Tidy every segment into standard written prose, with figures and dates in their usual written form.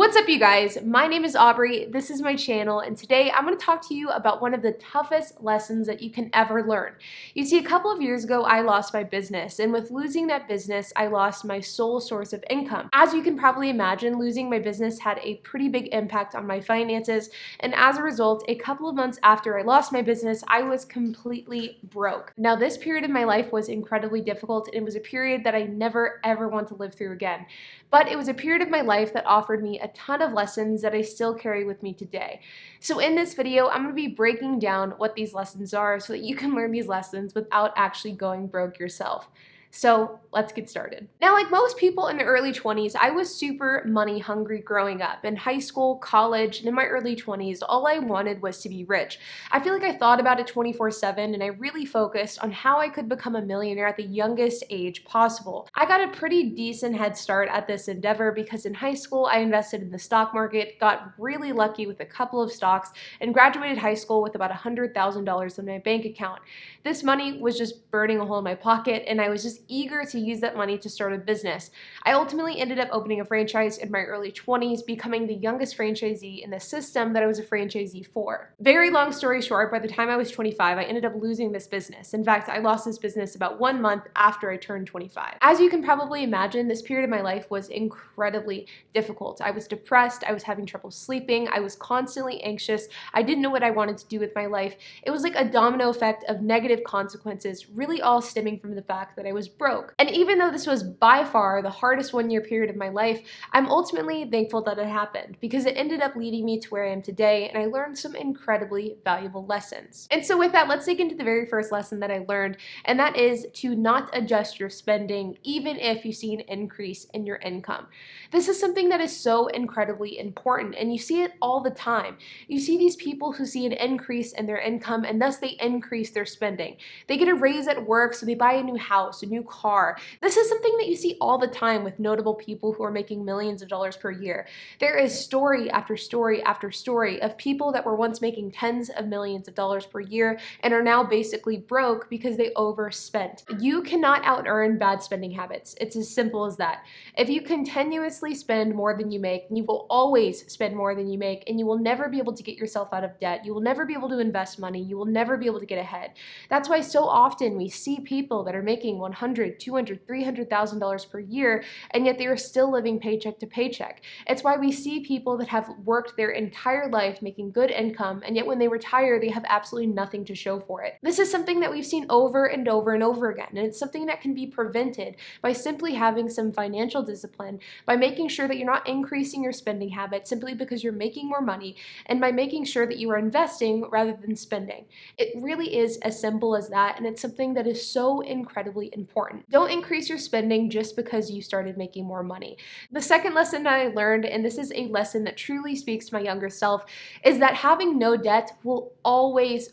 What's up, you guys? My name is Aubrey, this is my channel, and today I'm going to talk to you about one of the toughest lessons that you can ever learn. You see, a couple of years ago, I lost my business, and with losing that business, I lost my sole source of income. As you can probably imagine, losing my business had a pretty big impact on my finances, and as a result, a couple of months after I lost my business, I was completely broke. Now, this period of my life was incredibly difficult, and it was a period that I never ever want to live through again. But it was a period of my life that offered me a ton of lessons that I still carry with me today. So in this video, I'm going to be breaking down what these lessons are so that you can learn these lessons without actually going broke yourself. So let's get started. Now, like most people in the early 20s, I was super money hungry growing up. In high school, college, and in my early 20s, all I wanted was to be rich. I feel like I thought about it 24/7, and I really focused on how I could become a millionaire at the youngest age possible. I got a pretty decent head start at this endeavor because in high school, I invested in the stock market, got really lucky with a couple of stocks, and graduated high school with about $100,000 in my bank account. This money was just burning a hole in my pocket, and I was just eager to use that money to start a business. I ultimately ended up opening a franchise in my early 20s, becoming the youngest franchisee in the system that I was a franchisee for. Very long story short, by the time I was 25, I ended up losing this business. In fact, I lost this business about 1 month after I turned 25. As you can probably imagine, this period of my life was incredibly difficult. I was depressed, I was having trouble sleeping, I was constantly anxious, I didn't know what I wanted to do with my life. It was like a domino effect of negative consequences, really all stemming from the fact that I was broke. And even though this was by far the hardest 1-year period of my life, I'm ultimately thankful that it happened because it ended up leading me to where I am today, and I learned some incredibly valuable lessons. And so with that, let's dig into the very first lesson that I learned, and that is to not adjust your spending even if you see an increase in your income. This is something that is so incredibly important, and you see it all the time. You see these people who see an increase in their income, and thus they increase their spending. They get a raise at work, so they buy a new house, a new car. This is something that you see all the time with notable people who are making millions of dollars per year. There is story after story after story of people that were once making tens of millions of dollars per year and are now basically broke because they overspent. You cannot out-earn bad spending habits. It's as simple as that. If you continuously spend more than you make, you will always spend more than you make, and you will never be able to get yourself out of debt. You will never be able to invest money. You will never be able to get ahead. That's why so often we see people that are making $100,000, $200,000, $300,000 per year, and yet they are still living paycheck to paycheck. It's why we see people that have worked their entire life making good income, and yet when they retire, they have absolutely nothing to show for it. This is something that we've seen over and over and over again, and it's something that can be prevented by simply having some financial discipline, by making sure that you're not increasing your spending habits simply because you're making more money, and by making sure that you are investing rather than spending. It really is as simple as that, and it's something that is so incredibly important. Don't increase your spending just because you started making more money. The second lesson that I learned, and this is a lesson that truly speaks to my younger self, is that having no debt will always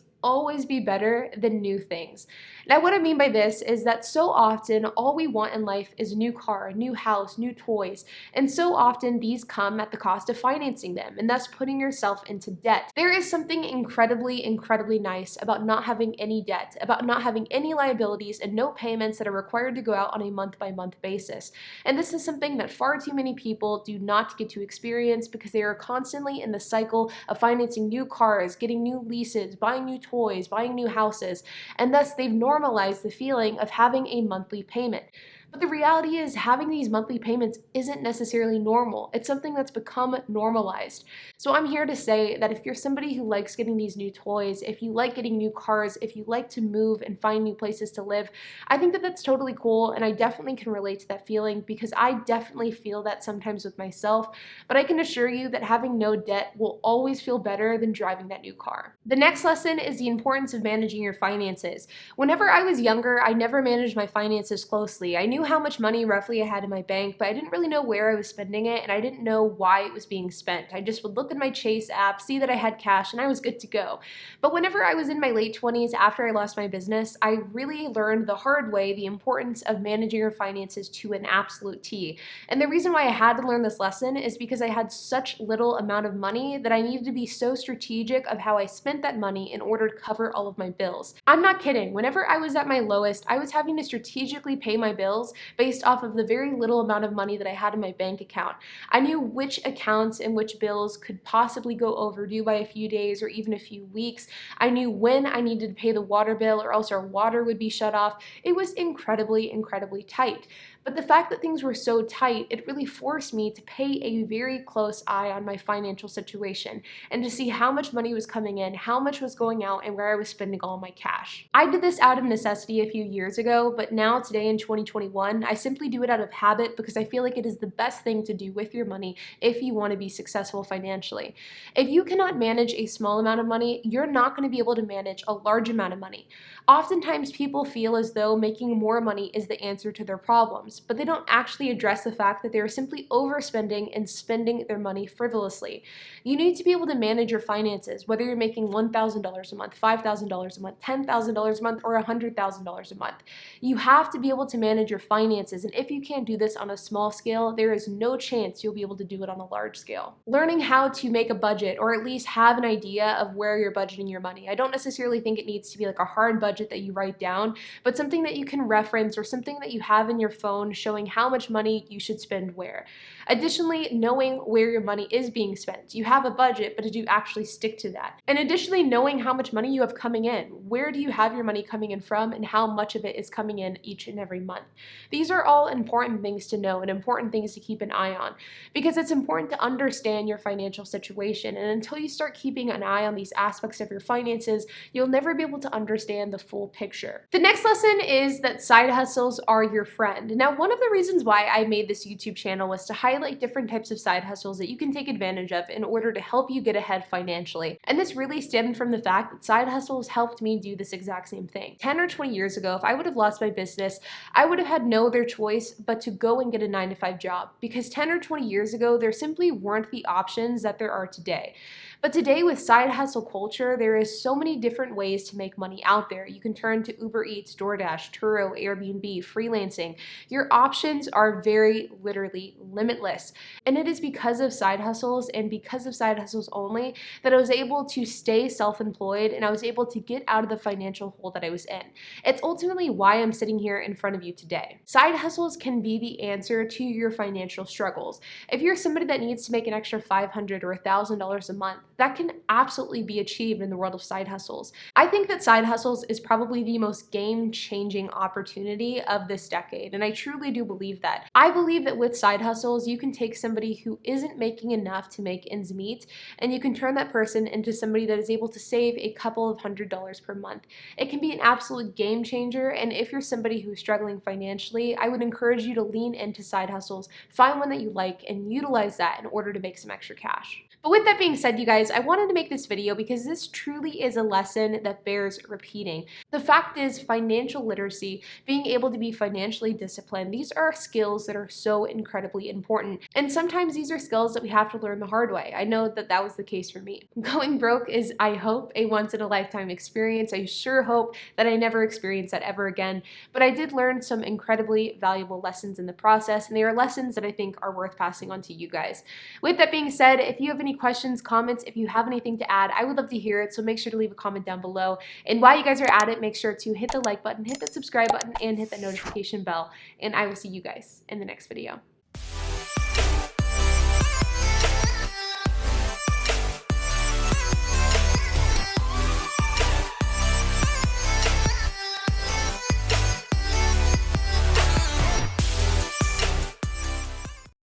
be better than new things. Now, what I mean by this is that so often all we want in life is a new car, a new house, new toys, and so often these come at the cost of financing them and thus putting yourself into debt. There is something incredibly nice about not having any debt, about not having any liabilities and no payments that are required to go out on a month-by-month basis. And this is something that far too many people do not get to experience because they are constantly in the cycle of financing new cars, getting new leases, buying new toys, buying new houses, and thus they've normalized the feeling of having a monthly payment. But the reality is having these monthly payments isn't necessarily normal. It's something that's become normalized. So I'm here to say that if you're somebody who likes getting these new toys, if you like getting new cars, if you like to move and find new places to live, I think that that's totally cool, and I definitely can relate to that feeling because I definitely feel that sometimes with myself, but I can assure you that having no debt will always feel better than driving that new car. The next lesson is the importance of managing your finances. Whenever I was younger, I never managed my finances closely. I knew how much money roughly I had in my bank, but I didn't really know where I was spending it, and I didn't know why it was being spent. I just would look at my Chase app, see that I had cash, and I was good to go. But whenever I was in my late 20s, after I lost my business, I really learned the hard way the importance of managing your finances to an absolute T. And the reason why I had to learn this lesson is because I had such little amount of money that I needed to be so strategic of how I spent that money in order to cover all of my bills. I'm not kidding. Whenever I was at my lowest, I was having to strategically pay my bills bills based off of the very little amount of money that I had in my bank account. I knew which accounts and which bills could possibly go overdue by a few days or even a few weeks. I knew when I needed to pay the water bill or else our water would be shut off. It was incredibly, incredibly tight. But the fact that things were so tight, it really forced me to pay a very close eye on my financial situation and to see how much money was coming in, how much was going out, and where I was spending all my cash. I did this out of necessity a few years ago, but now today in 2021, I simply do it out of habit because I feel like it is the best thing to do with your money if you want to be successful financially. If you cannot manage a small amount of money, you're not going to be able to manage a large amount of money. Oftentimes people feel as though making more money is the answer to their problems, but they don't actually address the fact that they are simply overspending and spending their money frivolously. You need to be able to manage your finances, whether you're making $1,000 a month, $5,000 a month, $10,000 a month, or $100,000 a month. You have to be able to manage your finances, and if you can't do this on a small scale, there is no chance you'll be able to do it on a large scale. Learning how to make a budget, or at least have an idea of where you're budgeting your money. I don't necessarily think it needs to be like a hard budget that you write down, but something that you can reference or something that you have in your phone showing how much money you should spend where. Additionally, knowing where your money is being spent. You have a budget, but did you actually stick to that? And additionally, knowing how much money you have coming in. Where do you have your money coming in from, and how much of it is coming in each and every month? These are all important things to know and important things to keep an eye on, because it's important to understand your financial situation. And until you start keeping an eye on these aspects of your finances, you'll never be able to understand the full picture. The next lesson is that side hustles are your friend. Now, one of the reasons why I made this YouTube channel was to highlight different types of side hustles that you can take advantage of in order to help you get ahead financially. And this really stemmed from the fact that side hustles helped me do this exact same thing. 10 or 20 years ago, if I would have lost my business, I would have had no other choice but to go and get a 9-to-5 job, because 10 or 20 years ago, there simply weren't the options that there are today. But today, with side hustle culture, there is so many different ways to make money out there. You can turn to Uber Eats, DoorDash, Turo, Airbnb, freelancing. Your options are very literally limitless. And it is because of side hustles and because of side hustles only that I was able to stay self-employed and I was able to get out of the financial hole that I was in. It's ultimately why I'm sitting here in front of you today. Side hustles can be the answer to your financial struggles. If you're somebody that needs to make an extra $500 or $1,000 a month, that can absolutely be achieved in the world of side hustles. I think that side hustles is probably the most game-changing opportunity of this decade, and I truly do believe that. I believe that with side hustles, you can take somebody who isn't making enough to make ends meet, and you can turn that person into somebody that is able to save a couple of $100s per month. It can be an absolute game changer, and if you're somebody who's struggling financially, I would encourage you to lean into side hustles, find one that you like, and utilize that in order to make some extra cash. But with that being said, you guys, I wanted to make this video because this truly is a lesson that bears repeating. The fact is, financial literacy, being able to be financially disciplined, these are skills that are so incredibly important. And sometimes these are skills that we have to learn the hard way. I know that that was the case for me. Going broke is, I hope, a once-in-a-lifetime experience. I sure hope that I never experience that ever again. But I did learn some incredibly valuable lessons in the process, and they are lessons that I think are worth passing on to you guys. With that being said, if you have any questions, comments, if you have anything to add, I would love to hear it, so make sure to leave a comment down below. And while you guys are at it, make sure to hit the like button, hit that subscribe button, and hit that notification bell. And I will see you guys in the next video.